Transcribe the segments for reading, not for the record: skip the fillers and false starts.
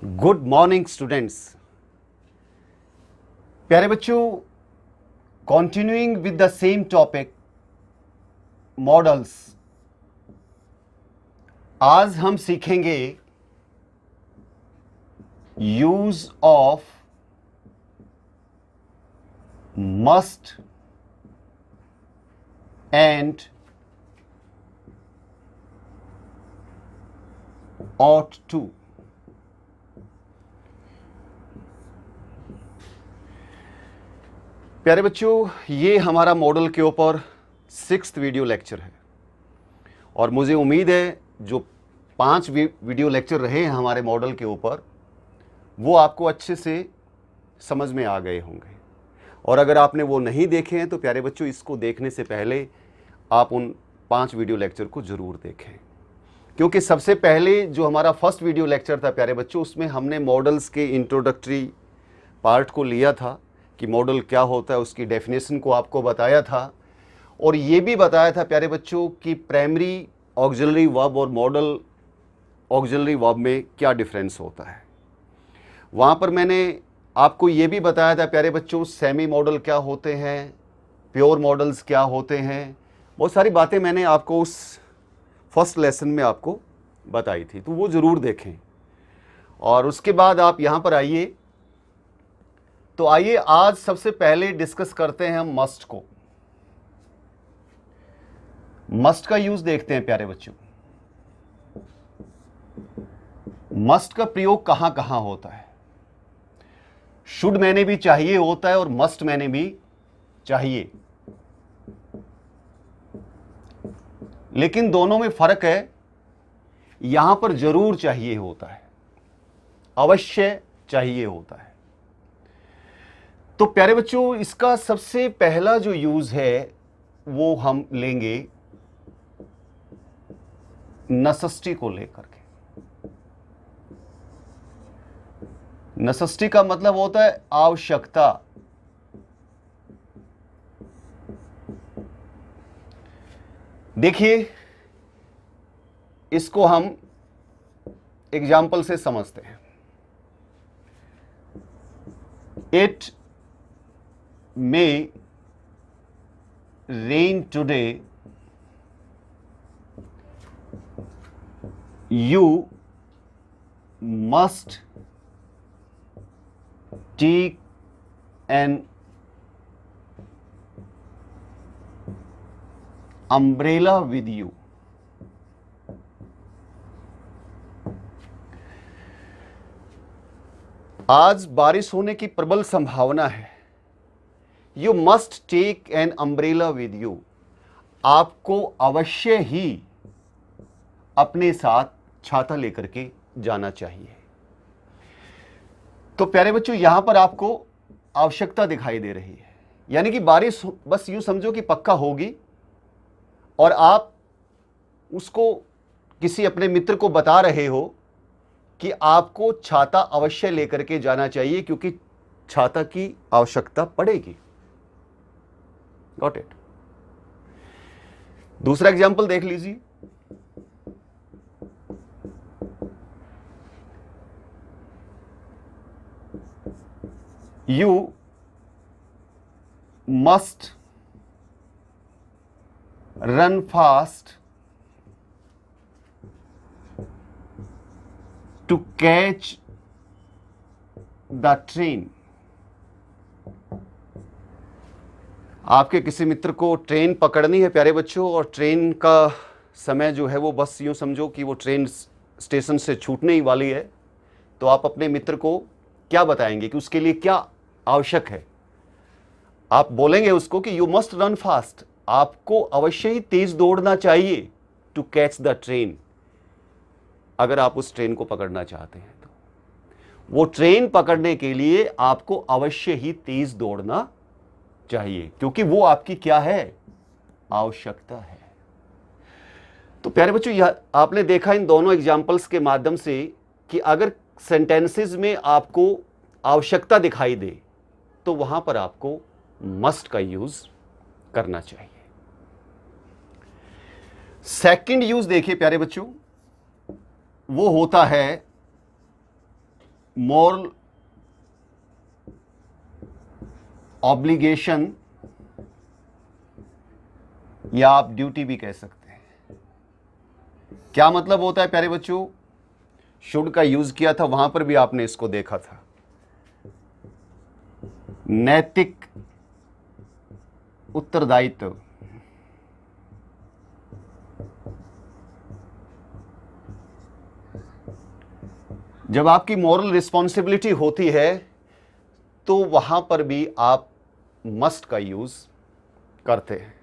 Good morning students. प्यारे बच्चों, continuing with the same topic models, आज हम सीखेंगे use of must and ought to। प्यारे बच्चों, ये हमारा मॉडल के ऊपर 6th वीडियो लेक्चर है और मुझे उम्मीद है जो 5 वीडियो लेक्चर रहे हैं हमारे मॉडल के ऊपर वो आपको अच्छे से समझ में आ गए होंगे। और अगर आपने वो नहीं देखे हैं तो प्यारे बच्चों, इसको देखने से पहले आप उन 5 वीडियो लेक्चर को ज़रूर देखें, क्योंकि सबसे पहले जो हमारा फर्स्ट वीडियो लेक्चर था प्यारे बच्चों, उसमें हमने मॉडल्स के इंट्रोडक्टरी पार्ट को लिया था कि मॉडल क्या होता है, उसकी डेफिनेशन को आपको बताया था और ये भी बताया था प्यारे बच्चों कि प्राइमरी ऑक्सिलरी वर्ब और मॉडल ऑक्सिलरी वर्ब में क्या डिफरेंस होता है। वहाँ पर मैंने आपको ये भी बताया था प्यारे बच्चों, सेमी मॉडल क्या होते हैं, प्योर मॉडल्स क्या होते हैं, बहुत सारी बातें मैंने आपको उस फर्स्ट लेसन में आपको बताई थी, तो वो ज़रूर देखें। और उसके बाद आप यहाँ पर आइए, तो आइए आज सबसे पहले डिस्कस करते हैं हम मस्ट को। मस्ट का यूज देखते हैं प्यारे बच्चों। मस्ट का प्रयोग कहां कहां होता है। शुड मैंने भी चाहिए होता है और मस्ट मैंने भी चाहिए, लेकिन दोनों में फर्क है। यहां पर जरूर चाहिए होता है, अवश्य चाहिए होता है। तो प्यारे बच्चों, इसका सबसे पहला जो यूज है वो हम लेंगे नेसेसिटी को लेकर के। नेसेसिटी का मतलब होता है आवश्यकता। देखिए, इसको हम एग्जाम्पल से समझते हैं। It may rain today, you must take an umbrella with you। आज बारिश होने की प्रबल संभावना है। You must take an umbrella with you। आपको अवश्य ही अपने साथ छाता लेकर के जाना चाहिए। तो प्यारे बच्चों, यहां पर आपको आवश्यकता दिखाई दे रही है, यानी कि बारिश बस यूं समझो कि पक्का होगी और आप उसको किसी अपने मित्र को बता रहे हो कि आपको छाता अवश्य लेकर के जाना चाहिए क्योंकि छाता की आवश्यकता पड़ेगी। Got it. दूसरा एग्जाम्पल देख लीजिए। You must run fast to catch the train। आपके किसी मित्र को ट्रेन पकड़नी है प्यारे बच्चों, और ट्रेन का समय जो है वो बस यूं समझो कि वो ट्रेन स्टेशन से छूटने ही वाली है, तो आप अपने मित्र को क्या बताएंगे कि उसके लिए क्या आवश्यक है। आप बोलेंगे उसको कि यू मस्ट रन फास्ट, आपको अवश्य ही तेज दौड़ना चाहिए, टू कैच द ट्रेन। अगर आप उस ट्रेन को पकड़ना चाहते हैं तो वो ट्रेन पकड़ने के लिए आपको अवश्य ही तेज दौड़ना चाहिए, क्योंकि वो आपकी क्या है, आवश्यकता है। तो प्यारे बच्चों, यह आपने देखा इन दोनों एग्जाम्पल्स के माध्यम से कि अगर सेंटेंसेस में आपको आवश्यकता दिखाई दे तो वहां पर आपको मस्ट का यूज करना चाहिए। सेकंड यूज देखिए प्यारे बच्चों, वो होता है moral ऑब्लिगेशन या आप ड्यूटी भी कह सकते हैं। क्या मतलब होता है प्यारे बच्चों? शुड का यूज किया था, वहां पर भी आपने इसको देखा था। नैतिक उत्तरदायित्व, जब आपकी मॉरल रिस्पॉन्सिबिलिटी होती है तो वहां पर भी आप मस्ट का यूज करते हैं,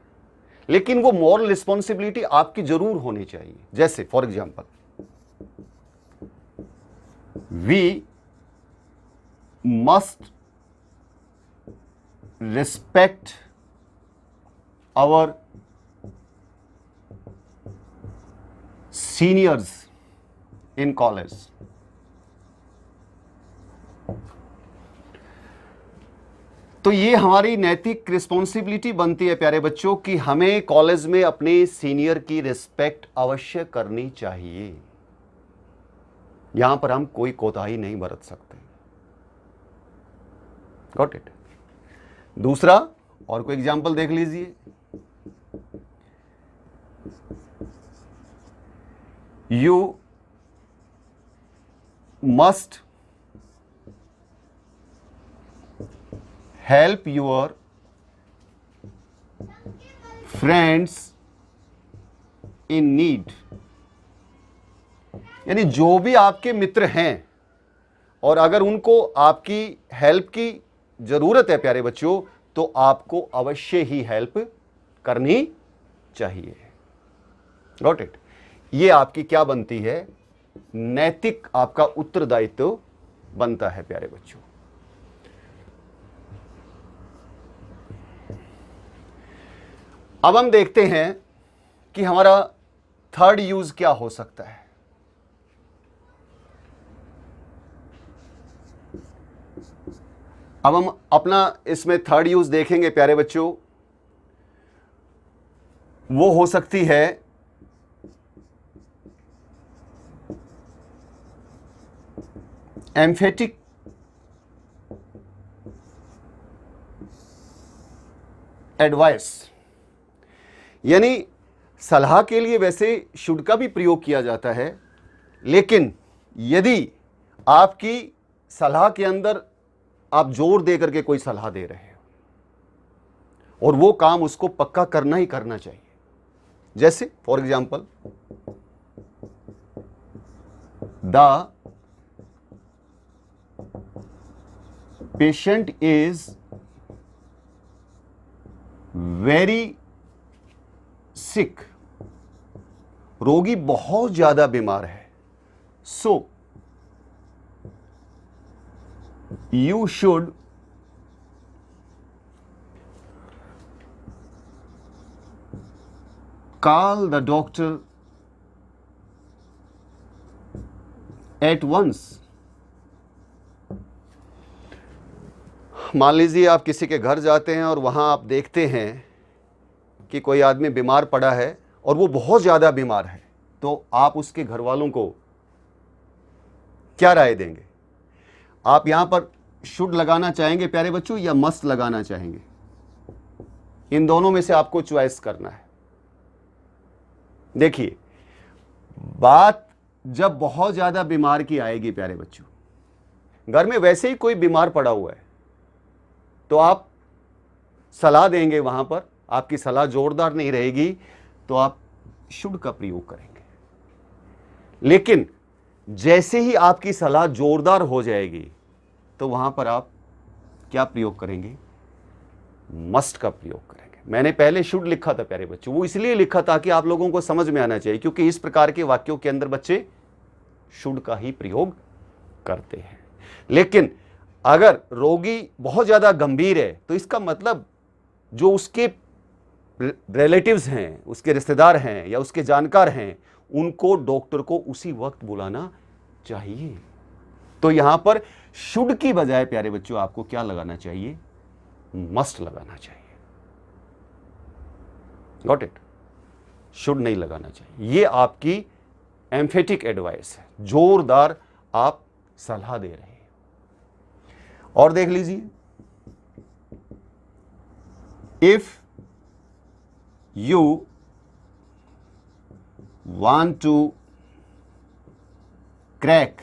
लेकिन वो मॉरल रिस्पॉन्सिबिलिटी आपकी जरूर होनी चाहिए। जैसे for example, we must respect our seniors in college. तो ये हमारी नैतिक रिस्पॉन्सिबिलिटी बनती है प्यारे बच्चों कि हमें कॉलेज में अपने सीनियर की रिस्पेक्ट अवश्य करनी चाहिए। यहां पर हम कोई कोताही नहीं बरत सकते। Got it? दूसरा, और कोई एग्जांपल देख लीजिए। You must help your friends in need. यानी जो भी आपके मित्र हैं और अगर उनको आपकी हेल्प की जरूरत है प्यारे बच्चों, तो आपको अवश्य ही हेल्प करनी चाहिए। Got it? ये आपकी क्या बनती है? नैतिक आपका उत्तरदायित्व बनता है प्यारे बच्चों। अब हम देखते हैं कि हमारा थर्ड यूज क्या हो सकता है। अब हम अपना इसमें थर्ड यूज देखेंगे प्यारे बच्चों। वो हो सकती है एम्फेटिक एडवाइस। यानी सलाह के लिए वैसे शुड का भी प्रयोग किया जाता है, लेकिन यदि आपकी सलाह के अंदर आप जोर दे करके कोई सलाह दे रहे हो और वो काम उसको पक्का करना ही करना चाहिए। जैसे for example, the patient is very sick. रोगी बहुत ज्यादा बीमार है। So you should call the doctor at once. मान लीजिए आप किसी के घर जाते हैं और वहां आप देखते हैं कि कोई आदमी बीमार पड़ा है और वो बहुत ज़्यादा बीमार है, तो आप उसके घर वालों को क्या राय देंगे? आप यहां पर शुड लगाना चाहेंगे प्यारे बच्चों या मस्ट लगाना चाहेंगे? इन दोनों में से आपको चॉइस करना है। देखिए, बात जब बहुत ज़्यादा बीमार की आएगी प्यारे बच्चों, घर में वैसे ही कोई बीमार पड़ा हुआ है, तो आप सलाह देंगे, वहां पर आपकी सलाह जोरदार नहीं रहेगी तो आप शुड का प्रयोग करेंगे। लेकिन जैसे ही आपकी सलाह जोरदार हो जाएगी तो वहां पर आप क्या प्रयोग करेंगे? मस्ट का प्रयोग करेंगे। मैंने पहले शुड लिखा था प्यारे बच्चों, वो इसलिए लिखा ताकि आप लोगों को समझ में आना चाहिए, क्योंकि इस प्रकार के वाक्यों के अंदर बच्चे शुड का ही प्रयोग करते हैं। लेकिन अगर रोगी बहुत ज्यादा गंभीर है तो इसका मतलब जो उसके रिलेटिव्स हैं, उसके रिश्तेदार हैं या उसके जानकार हैं, उनको डॉक्टर को उसी वक्त बुलाना चाहिए। तो यहां पर शुड की बजाय प्यारे बच्चों आपको क्या लगाना चाहिए? मस्ट लगाना चाहिए। Got it? शुड नहीं लगाना चाहिए। ये आपकी एम्फेटिक एडवाइस है, जोरदार आप सलाह दे रहे हैं। और देख लीजिए, if you want to crack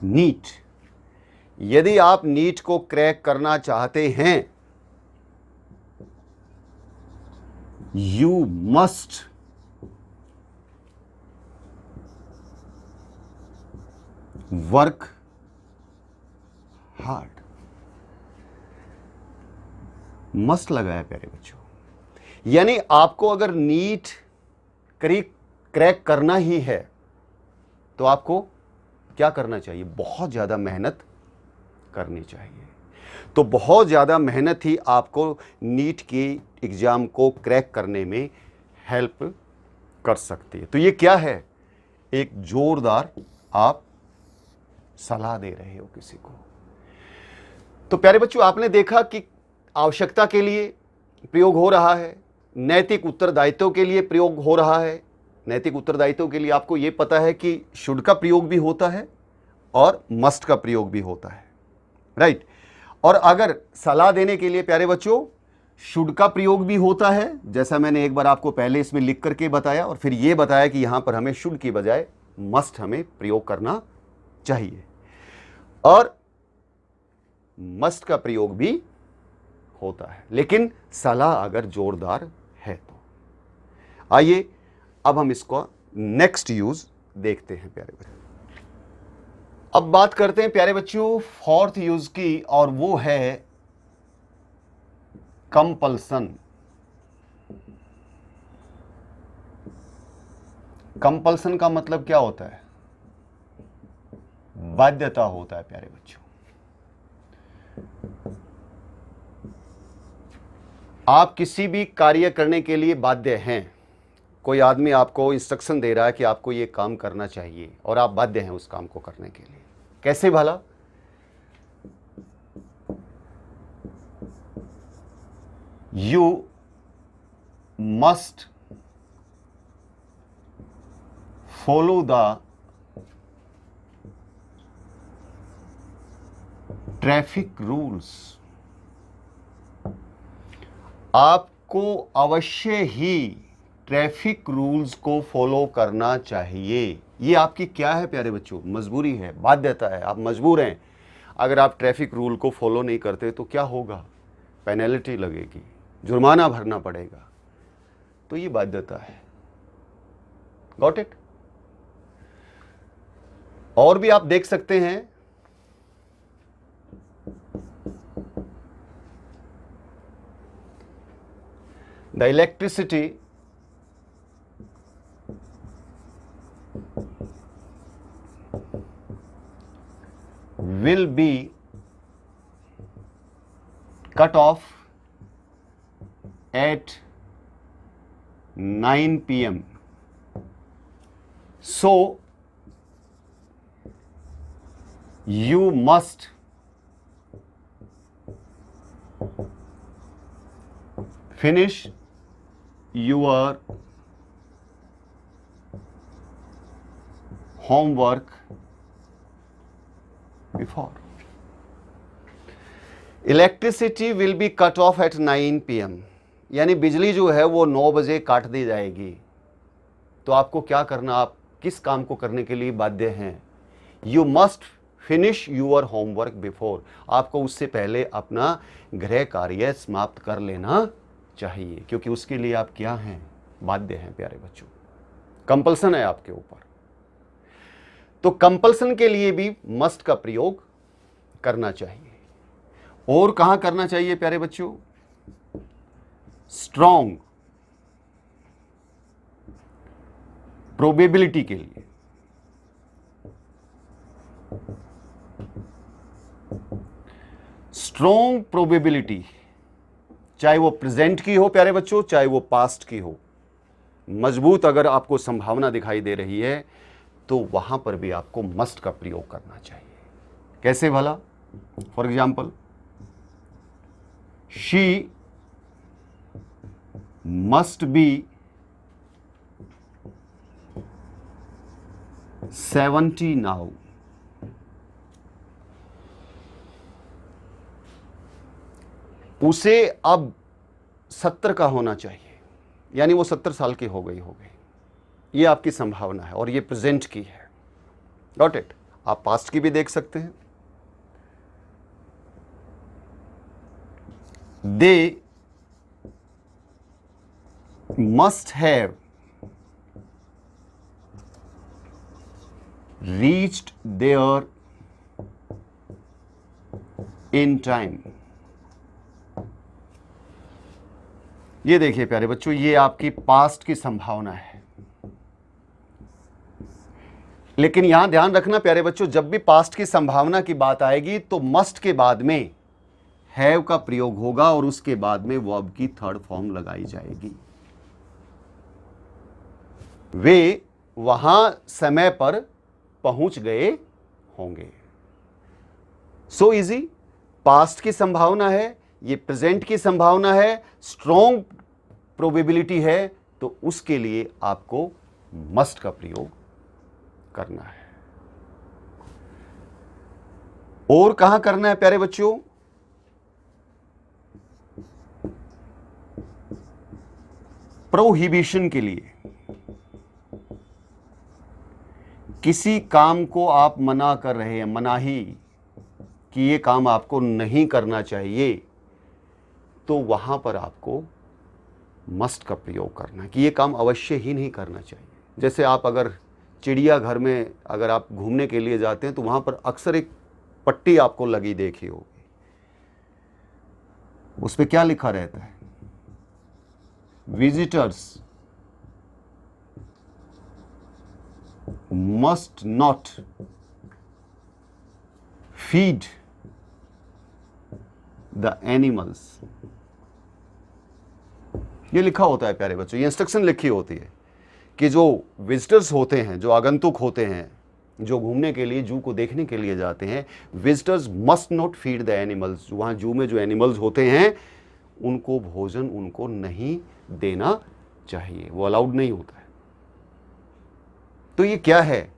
NEET, यदि आप नीट को क्रैक करना चाहते हैं, you must work hard. Must लगाया प्यारे बच्चों, यानी आपको अगर नीट क्रैक करना ही है तो आपको क्या करना चाहिए? बहुत ज़्यादा मेहनत करनी चाहिए। तो बहुत ज़्यादा मेहनत ही आपको नीट की एग्ज़ाम को क्रैक करने में हेल्प कर सकती है। तो ये क्या है? एक जोरदार आप सलाह दे रहे हो किसी को। तो प्यारे बच्चों, आपने देखा कि आवश्यकता के लिए प्रयोग हो रहा है, नैतिक उत्तरदायित्व के लिए प्रयोग हो रहा है। नैतिक उत्तरदायित्व के लिए आपको यह पता है कि शुड का प्रयोग भी होता है और मस्ट का प्रयोग भी होता है, राइट। और अगर सलाह देने के लिए प्यारे बच्चों शुड का प्रयोग भी होता है, जैसा मैंने एक बार आपको पहले इसमें लिख करके बताया और फिर यह बताया कि यहां पर हमें शुड की बजाय मस्ट हमें प्रयोग करना चाहिए, और मस्ट का प्रयोग भी होता है, लेकिन सलाह अगर जोरदार है तो। आइए अब हम इसको नेक्स्ट यूज देखते हैं प्यारे बच्चों। अब बात करते हैं प्यारे बच्चों फोर्थ यूज की, और वो है कंपल्सन। कंपल्सन का मतलब क्या होता है? बाध्यता होता है प्यारे बच्चों। आप किसी भी कार्य करने के लिए बाध्य हैं। कोई आदमी आपको इंस्ट्रक्शन दे रहा है कि आपको ये काम करना चाहिए और आप बाध्य हैं उस काम को करने के लिए। कैसे भला? You must follow the traffic rules. आपको अवश्य ही ट्रैफिक रूल्स को फॉलो करना चाहिए। ये आपकी क्या है प्यारे बच्चों? मजबूरी है, बाध्यता है, आप मजबूर हैं। अगर आप ट्रैफिक रूल को फॉलो नहीं करते तो क्या होगा? पेनल्टी लगेगी, जुर्माना भरना पड़ेगा। तो ये बाध्यता है। Got it? और भी आप देख सकते हैं, the electricity will be cut off at 9 p.m. So you must finish your homework before. Electricity will be cut off at 9 p.m. यानी बिजली जो है वो 9 बजे काट दी जाएगी। तो आपको क्या करना? आप किस काम को करने के लिए बाध्य हैं? You must finish your homework before. आपको उससे पहले अपना गृह कार्य समाप्त कर लेना चाहिए, क्योंकि उसके लिए आप क्या हैं? बाध्य हैं प्यारे बच्चों। कंपल्सन है आपके ऊपर। तो कंपल्सन के लिए भी मस्ट का प्रयोग करना चाहिए। और कहां करना चाहिए प्यारे बच्चों? स्ट्रॉन्ग प्रोबेबिलिटी के लिए। स्ट्रॉन्ग प्रोबेबिलिटी, चाहे वो प्रेजेंट की हो प्यारे बच्चों, चाहे वो पास्ट की हो, मजबूत अगर आपको संभावना दिखाई दे रही है तो वहां पर भी आपको मस्ट का प्रयोग करना चाहिए। कैसे भला? For example, she must be 70 now. उसे अब 70 का होना चाहिए, यानी वो 70 साल की हो गई। ये आपकी संभावना है और ये प्रेजेंट की है। Got it? आप पास्ट की भी देख सकते हैं। They must have reached there in time. ये देखिए प्यारे बच्चों, ये आपकी पास्ट की संभावना है। लेकिन यहां ध्यान रखना प्यारे बच्चों, जब भी पास्ट की संभावना की बात आएगी तो मस्ट के बाद में हैव का प्रयोग होगा और उसके बाद में वर्ब की थर्ड फॉर्म लगाई जाएगी। वे वहां समय पर पहुंच गए होंगे। So easy. पास्ट की संभावना है, ये प्रेजेंट की संभावना है, स्ट्रॉन्ग प्रोबेबिलिटी है, तो उसके लिए आपको मस्ट का प्रयोग करना है। और कहां करना है प्यारे बच्चों? प्रोहिबिशन के लिए। किसी काम को आप मना कर रहे हैं, मनाही कि ये काम आपको नहीं करना चाहिए, तो वहां पर आपको मस्ट का प्रयोग करना है कि ये काम अवश्य ही नहीं करना चाहिए। जैसे आप अगर चिड़ियाघर में अगर आप घूमने के लिए जाते हैं तो वहां पर अक्सर एक पट्टी आपको लगी देखी होगी, उस पर क्या लिखा रहता है? Visitors must not feed the animals. ये लिखा होता है प्यारे बच्चों, ये इंस्ट्रक्शन लिखी होती है कि जो विजिटर्स होते हैं, जो आगंतुक होते हैं, जो घूमने के लिए, जू को देखने के लिए जाते हैं, visitors must not feed the animals. वहाँ जू में जो एनिमल्स होते हैं उनको भोजन उनको नहीं देना चाहिए, वो अलाउड नहीं होता है। तो ये क्या है?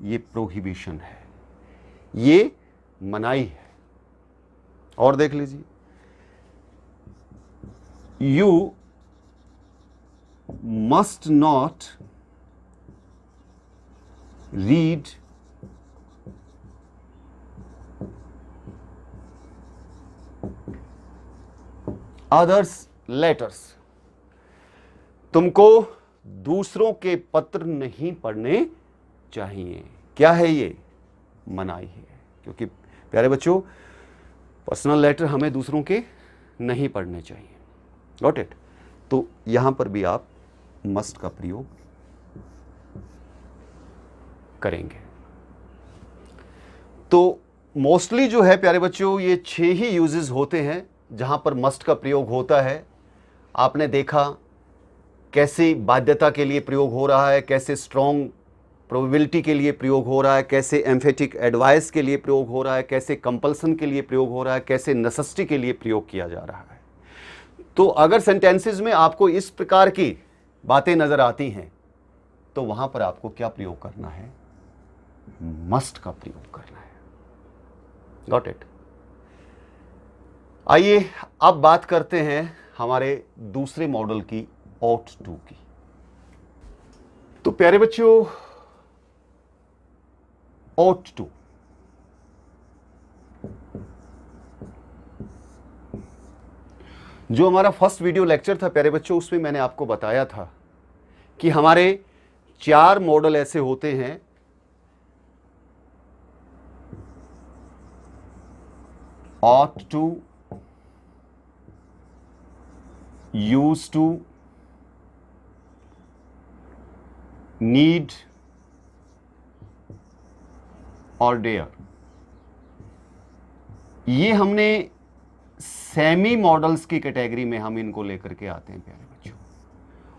ये प्रोहिबिशन है, ये मनाही है। और देख लीजिए, you must not read others letters। तुमको दूसरों के पत्र नहीं पढ़ने चाहिए। क्या है ये? मनाही है। क्योंकि प्यारे बच्चों, पर्सनल लेटर हमें दूसरों के नहीं पढ़ने चाहिए। Got it? तो यहां पर भी आप मस्ट का प्रयोग करेंगे। तो मोस्टली जो है प्यारे बच्चों, ये 6 ही यूजेस होते हैं जहां पर मस्ट का प्रयोग होता है। आपने देखा कैसे बाध्यता के लिए प्रयोग हो रहा है, कैसे स्ट्रॉन्ग प्रोबेबिलिटी के लिए प्रयोग हो रहा है, कैसे एम्फेटिक एडवाइस के लिए प्रयोग हो रहा है, कैसे कंपल्सन के लिए प्रयोग हो रहा है, कैसे नेसेसिटी के लिए प्रयोग किया जा रहा है। तो अगर सेंटेंसेस में आपको इस प्रकार की बातें नजर आती हैं तो वहां पर आपको क्या प्रयोग करना है? मस्ट का प्रयोग करना है। Got it? आइए अब बात करते हैं हमारे दूसरे मॉडल की, ought to की। तो प्यारे बच्चों, ought to जो हमारा फर्स्ट वीडियो लेक्चर था प्यारे बच्चों, उसमें मैंने आपको बताया था कि हमारे 4 मॉडल ऐसे होते हैं। ought to, used to, need और dare। ये हमने सेमी मॉडल्स की कैटेगरी में हम इनको लेकर के आते हैं प्यारे बच्चों।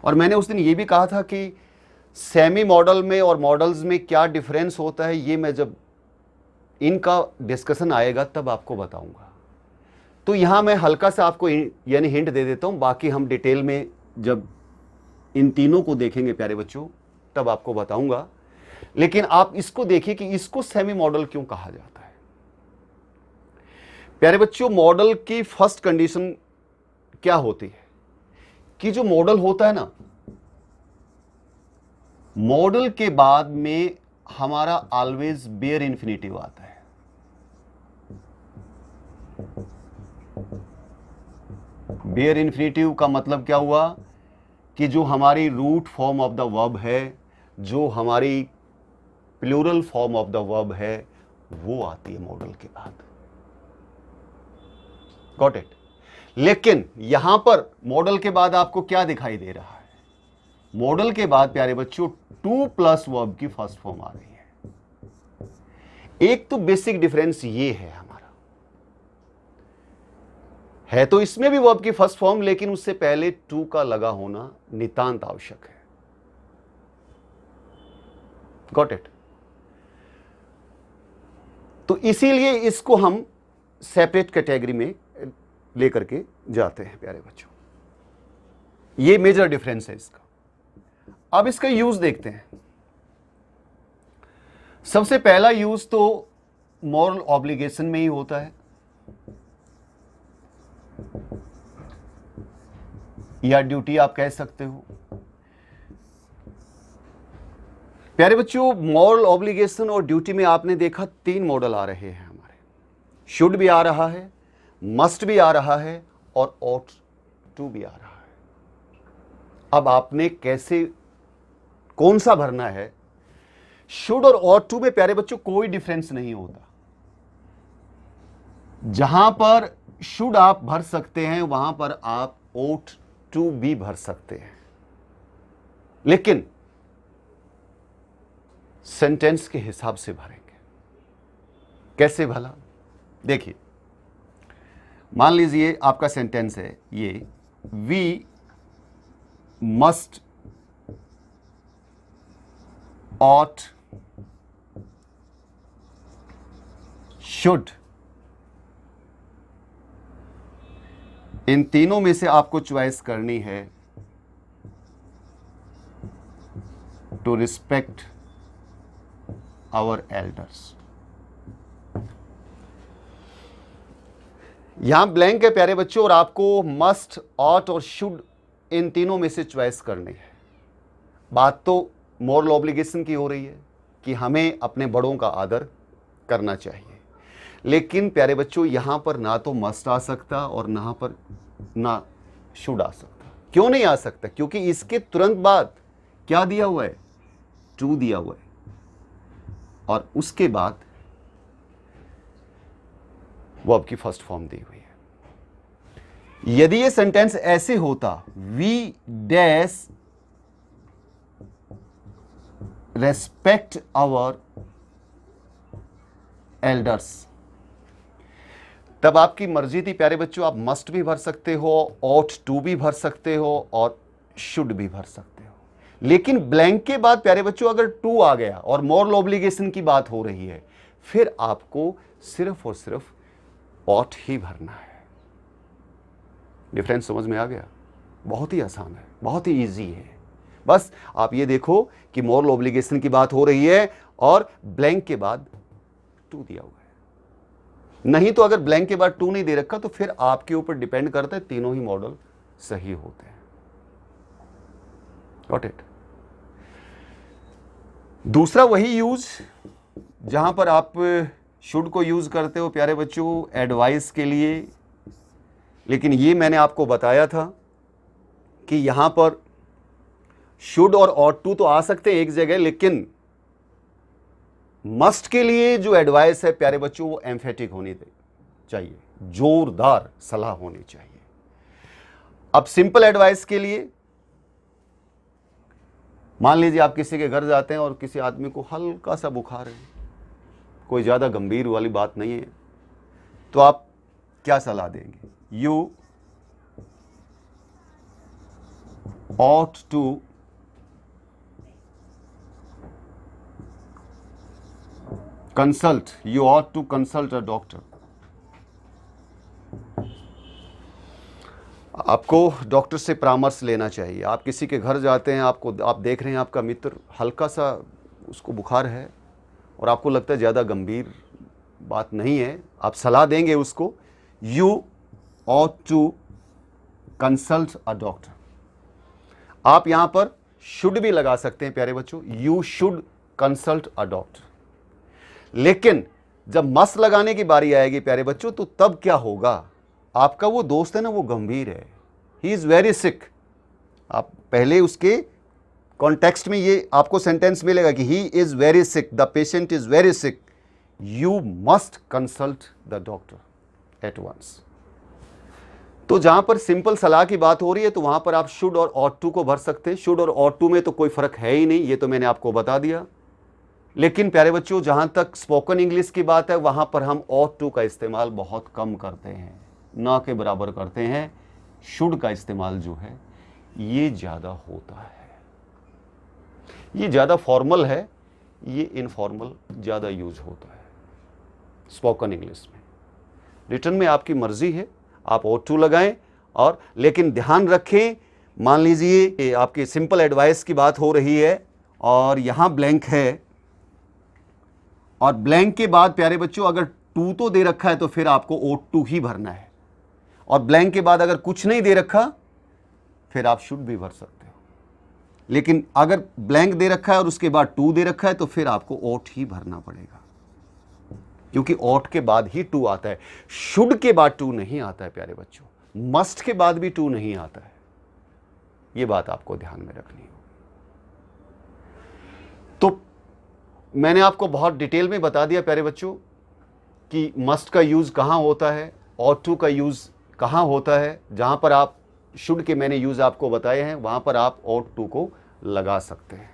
और मैंने उस दिन ये भी कहा था कि सेमी मॉडल में और मॉडल्स में क्या डिफरेंस होता है, ये मैं जब इनका डिस्कशन आएगा तब आपको बताऊंगा। तो यहां मैं हल्का सा आपको यानी हिंट दे देता हूं, बाकी हम डिटेल में जब इन तीनों को देखेंगे प्यारे बच्चों तब आपको बताऊंगा। लेकिन आप इसको देखिए कि इसको सेमी मॉडल क्यों कहा जाता है। प्यारे बच्चों, मॉडल की फर्स्ट कंडीशन क्या होती है कि जो मॉडल होता है ना, मॉडल के बाद में हमारा ऑलवेज बेयर इन्फिनेटिव आता है। बेयर इन्फिनेटिव का मतलब क्या हुआ कि जो हमारी root form of the verb है, जो हमारी plural form of the verb है, वो आती है मॉडल के बाद। Got it? लेकिन यहां पर मॉडल के बाद आपको क्या दिखाई दे रहा है? मॉडल के बाद प्यारे बच्चों टू प्लस वर्ब की फर्स्ट फॉर्म आ रही है। एक तो बेसिक डिफरेंस ये है, हमारा है तो इसमें भी वर्ब की फर्स्ट फॉर्म, लेकिन उससे पहले टू का लगा होना नितांत आवश्यक है। Got it? तो इसीलिए इसको हम सेपरेट कैटेगरी में लेकर के जाते हैं प्यारे बच्चों। ये मेजर डिफरेंस है इसका। अब इसका यूज देखते हैं। सबसे पहला यूज तो मॉरल ऑब्लिगेशन में ही होता है, या ड्यूटी आप कह सकते हो। प्यारे बच्चों, मॉरल ऑब्लिगेशन और ड्यूटी में आपने देखा तीन मॉडल आ रहे हैं हमारे। शुड भी आ रहा है, मस्ट भी आ रहा है, और ऑट टू भी आ रहा है। अब आपने कैसे, कौन सा भरना है? शुड और ऑट टू में प्यारे बच्चों कोई डिफरेंस नहीं होता। जहां पर शुड आप भर सकते हैं, वहां पर आप ऑट टू भी भर सकते हैं, लेकिन सेंटेंस के हिसाब से भरेंगे। कैसे भला? देखिए, मान लीजिए आपका सेंटेंस है ये, वी मस्ट ऑट शुड। इन तीनों में से आपको चॉइस करनी है टू रिस्पेक्ट आवर एल्डर्स। यहां ब्लैंक है प्यारे बच्चों, और आपको मस्ट, ऑट और शुड इन तीनों में से चॉइस करनी है। बात तो मॉरल ऑब्लिगेशन की हो रही है कि हमें अपने बड़ों का आदर करना चाहिए, लेकिन प्यारे बच्चों यहां पर ना तो मस्ट आ सकता और ना शुड आ सकता। क्यों नहीं आ सकता? क्योंकि इसके तुरंत बाद क्या दिया हुआ है? टू दिया हुआ है, और उसके बाद वर्ब की फर्स्ट फॉर्म दी हुई है। यदि ये सेंटेंस ऐसे होता, we dash respect our elders, तब आपकी मर्जी थी प्यारे बच्चों, आप मस्ट भी भर सकते हो, ऑट टू भी भर सकते हो, और शुड भी भर सकते हो। लेकिन ब्लैंक के बाद प्यारे बच्चों अगर टू आ गया और मॉरल ऑब्लिगेशन की बात हो रही है, फिर आपको सिर्फ और सिर्फ ऑट ही भरना है। डिफरेंस समझ में आ गया? बहुत ही आसान है, बहुत ही इजी है। बस आप ये देखो कि मॉरल ऑब्लिगेशन की बात हो रही है और ब्लैंक के बाद टू दिया हुआ है। नहीं तो अगर ब्लैंक के बाद टू नहीं दे रखा तो फिर आपके ऊपर डिपेंड करता है, तीनों ही मॉडल सही होते हैं। Got it? दूसरा वही यूज जहां पर आप शुड को यूज करते हो प्यारे बच्चों एडवाइस के लिए, लेकिन ये मैंने आपको बताया था कि यहां पर शुड और ऑट टू तो आ सकते हैं एक जगह, लेकिन मस्ट के लिए जो एडवाइस है प्यारे बच्चों वो एम्फेटिक होनी चाहिए, जोरदार सलाह होनी चाहिए। अब सिंपल एडवाइस के लिए मान लीजिए आप किसी के घर जाते हैं और किसी आदमी को हल्का सा बुखार है, कोई ज्यादा गंभीर वाली बात नहीं है, तो आप क्या सलाह देंगे? You ought to you ought to consult a doctor। आपको डॉक्टर से परामर्श लेना चाहिए। आप किसी के घर जाते हैं, आप देख रहे हैं आपका मित्र हल्का सा उसको बुखार है और आपको लगता है ज़्यादा गंभीर बात नहीं है, आप सलाह देंगे उसको you ought to consult a doctor. आप यहां पर शुड भी लगा सकते हैं प्यारे बच्चों, you should consult a doctor. लेकिन जब मस्ट लगाने की बारी आएगी प्यारे बच्चों, तो तब क्या होगा? आपका वो दोस्त है ना, वो गंभीर है, ही इज वेरी सिक। आप पहले उसके कॉन्टेक्स्ट में ये आपको सेंटेंस मिलेगा कि he is very sick, the patient is very sick, you must consult the doctor at once. तो जहां पर सिंपल सलाह की बात हो रही है तो वहां पर आप शुड और ought to को भर सकते हैं। शुड और ought to में तो कोई फर्क है ही नहीं, ये तो मैंने आपको बता दिया। लेकिन प्यारे बच्चों, जहां तक स्पोकन इंग्लिश की बात है, वहां पर हम ought to का इस्तेमाल बहुत कम करते हैं, ना के बराबर करते हैं। शुड का इस्तेमाल जो है ये ज्यादा होता है, ये ज्यादा फॉर्मल है, ये इनफॉर्मल ज्यादा यूज होता है स्पोकन इंग्लिश में। रिटर्न में आपकी मर्जी है, आप ought to लगाएं। और लेकिन ध्यान रखें, मान लीजिए कि आपकी सिंपल एडवाइस की बात हो रही है और यहां ब्लैंक है, और ब्लैंक के बाद प्यारे बच्चों अगर टू तो दे रखा है तो फिर आपको ought to ही भरना है, और ब्लैंक के बाद अगर कुछ नहीं दे रखा फिर आप शुड भी भर सकते हो। लेकिन अगर ब्लैंक दे रखा है और उसके बाद टू दे रखा है तो फिर आपको ought ही भरना पड़ेगा, क्योंकि ought के बाद ही टू आता है, शुड के बाद टू नहीं आता है प्यारे बच्चों, मस्ट के बाद भी टू नहीं आता है। यह बात आपको ध्यान में रखनी हो। तो मैंने आपको बहुत डिटेल में बता दिया प्यारे बच्चों कि मस्ट का यूज कहां होता है, ought to का यूज कहां होता है। जहां पर आप शुड के मैंने यूज आपको बताए हैं, वहां पर आप ought to को लगा सकते हैं।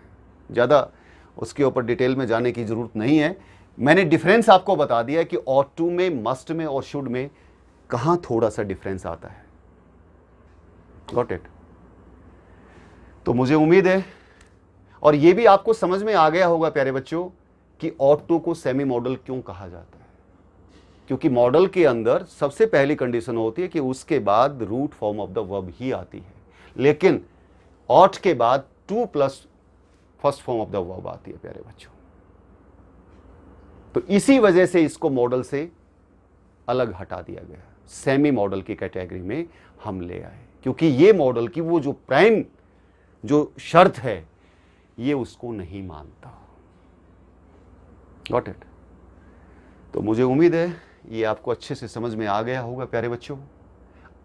ज्यादा उसके ऊपर डिटेल में जाने की जरूरत नहीं है। मैंने डिफरेंस आपको बता दिया कि ought to में, मस्ट में और शुड में कहां थोड़ा सा डिफरेंस आता है। Got it? तो मुझे उम्मीद है, और यह भी आपको समझ में आ गया होगा प्यारे बच्चों कि ought to को सेमी मॉडल क्यों कहा जाता है। क्योंकि मॉडल के अंदर सबसे पहली कंडीशन होती है कि उसके बाद root form of the verb ही आती है, लेकिन ought के बाद to plus first form of the verb आती है प्यारे बच्चों। तो इसी वजह से इसको मॉडल से अलग हटा दिया गया, सेमी मॉडल की कैटेगरी में हम ले आए, क्योंकि ये मॉडल की वो जो प्राइम जो शर्त है ये उसको नहीं मानता। Got it? तो मुझे उम्मीद है ये आपको अच्छे से समझ में आ गया होगा प्यारे बच्चों।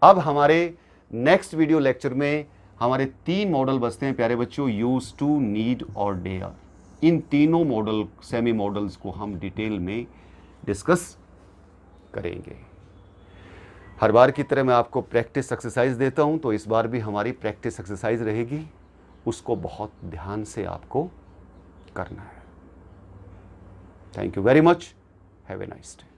अब हमारे नेक्स्ट वीडियो लेक्चर में हमारे 3 मॉडल बचते हैं प्यारे बच्चों, यूज टू, नीड और डेयर। इन तीनों मॉडल, सेमी मॉडल्स को हम डिटेल में डिस्कस करेंगे। हर बार की तरह मैं आपको प्रैक्टिस एक्सरसाइज देता हूं, तो इस बार भी हमारी प्रैक्टिस एक्सरसाइज रहेगी, उसको बहुत ध्यान से आपको करना है। Thank you very much, have a nice day.